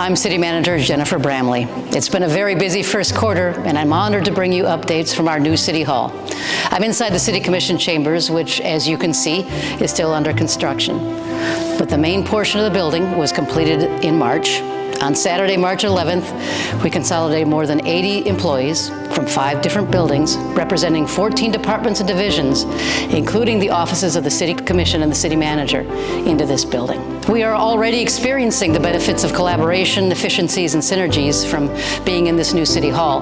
I'm City Manager Jennifer Bramley. It's been a very busy first quarter, and I'm honored to bring you updates from our new City Hall. I'm inside the City Commission chambers, which, as you can see, is still under construction. But the main portion of the building was completed in March. On Saturday, March 11th, we consolidated more than 80 employees from 5 different buildings, representing 14 departments and divisions, including the offices of the City Commission and the City Manager, into this building. We are already experiencing the benefits of collaboration, efficiencies, and synergies from being in this new City Hall.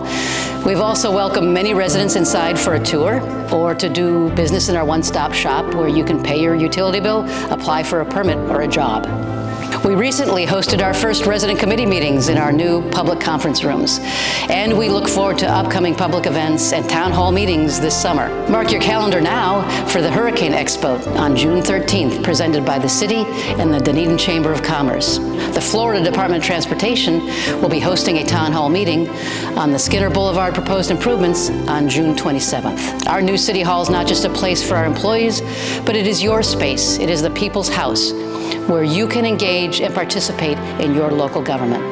We've also welcomed many residents inside for a tour or to do business in our one-stop shop where you can pay your utility bill, apply for a permit, or a job. We recently hosted our first resident committee meetings in our new public conference rooms, and we look forward to upcoming public events and town hall meetings this summer. Mark your calendar now for the Hurricane Expo on June 13th, presented by the City and the Dunedin Chamber of Commerce. The Florida Department of Transportation will be hosting a town hall meeting on the Skinner Boulevard proposed improvements on June 27th. Our new City Hall is not just a place for our employees, but it is your space. It is the people's house, where you can engage and participate in your local government.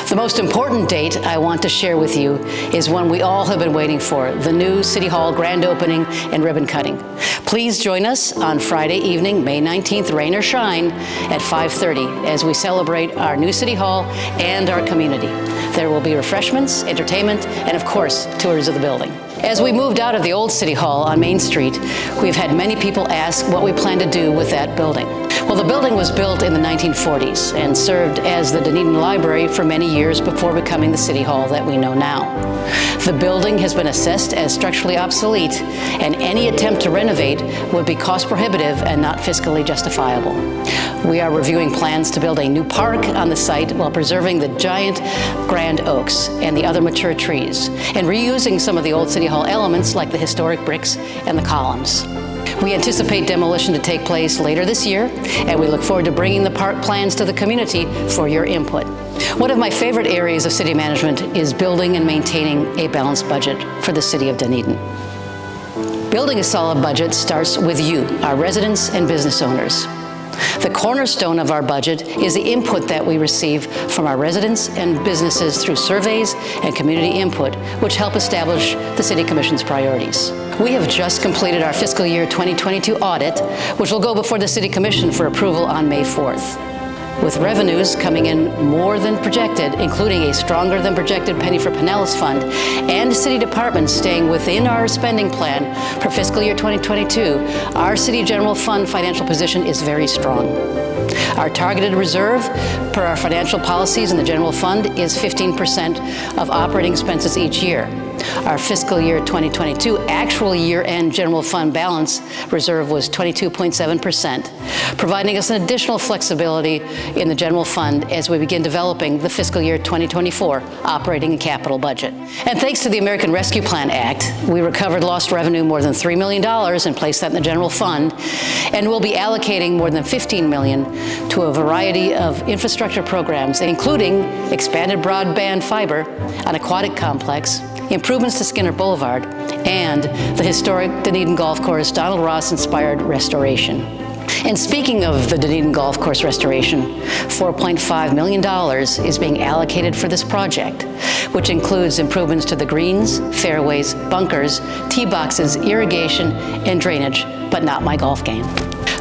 The most important date I want to share with you is one we all have been waiting for, the new City Hall grand opening and ribbon cutting. Please join us on Friday evening, May 19th, rain or shine, at 5:30 as we celebrate our new City Hall and our community. There will be refreshments, entertainment, and of course, tours of the building. As we moved out of the old City Hall on Main Street, we've had many people ask what we plan to do with that building. Well, the building was built in the 1940s and served as the Dunedin Library for many years before becoming the City Hall that we know now. The building has been assessed as structurally obsolete, and any attempt to renovate would be cost prohibitive and not fiscally justifiable. We are reviewing plans to build a new park on the site while preserving the giant grand oaks and the other mature trees, and reusing some of the old City Hall elements like the historic bricks and the columns. We anticipate demolition to take place later this year, and we look forward to bringing the park plans to the community for your input. One of my favorite areas of city management is building and maintaining a balanced budget for the City of Dunedin. Building a solid budget starts with you, our residents and business owners. The cornerstone of our budget is the input that we receive from our residents and businesses through surveys and community input, which help establish the City Commission's priorities. We have just completed our fiscal year 2022 audit, which will go before the City Commission for approval on May 4th. With revenues coming in more than projected, including a stronger than projected penny for Pinellas Fund, and city departments staying within our spending plan for fiscal year 2022, our City General Fund financial position is very strong. Our targeted reserve per our financial policies in the General Fund is 15% of operating expenses each year. Our fiscal year 2022 actual year-end General Fund balance reserve was 22.7%, providing us an additional flexibility in the General Fund as we begin developing the fiscal year 2024 operating and capital budget. And thanks to the American Rescue Plan Act, we recovered lost revenue more than $3 million and placed that in the General Fund, and we'll be allocating more than $15 million to a variety of infrastructure programs, including expanded broadband fiber, an aquatic complex, improvements to Skinner Boulevard, and the historic Dunedin Golf Course Donald Ross-inspired restoration. And speaking of the Dunedin Golf Course restoration, $4.5 million is being allocated for this project, which includes improvements to the greens, fairways, bunkers, tee boxes, irrigation, and drainage, but not my golf game.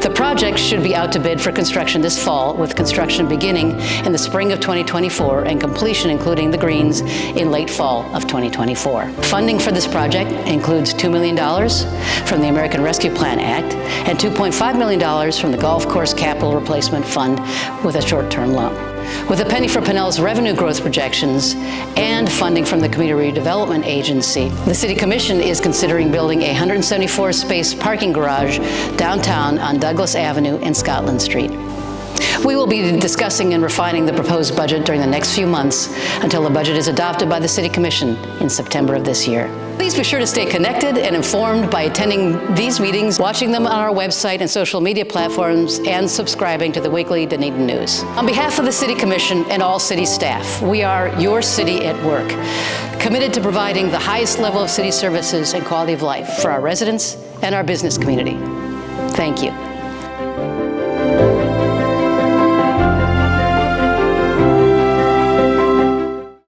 The project should be out to bid for construction this fall, with construction beginning in the spring of 2024 and completion including the greens in late fall of 2024. Funding for this project includes $2 million from the American Rescue Plan Act and $2.5 million from the Golf Course Capital Replacement Fund with a short-term loan. With a penny for Pinellas revenue growth projections and funding from the Community Redevelopment Agency, the City Commission is considering building a 174-space parking garage downtown on Douglas Avenue and Scotland Street. We will be discussing and refining the proposed budget during the next few months until the budget is adopted by the City Commission in September of this year. Please be sure to stay connected and informed by attending these meetings, watching them on our website and social media platforms, and subscribing to the weekly Dunedin News. On behalf of the City Commission and all city staff, we are your city at work, committed to providing the highest level of city services and quality of life for our residents and our business community. Thank you.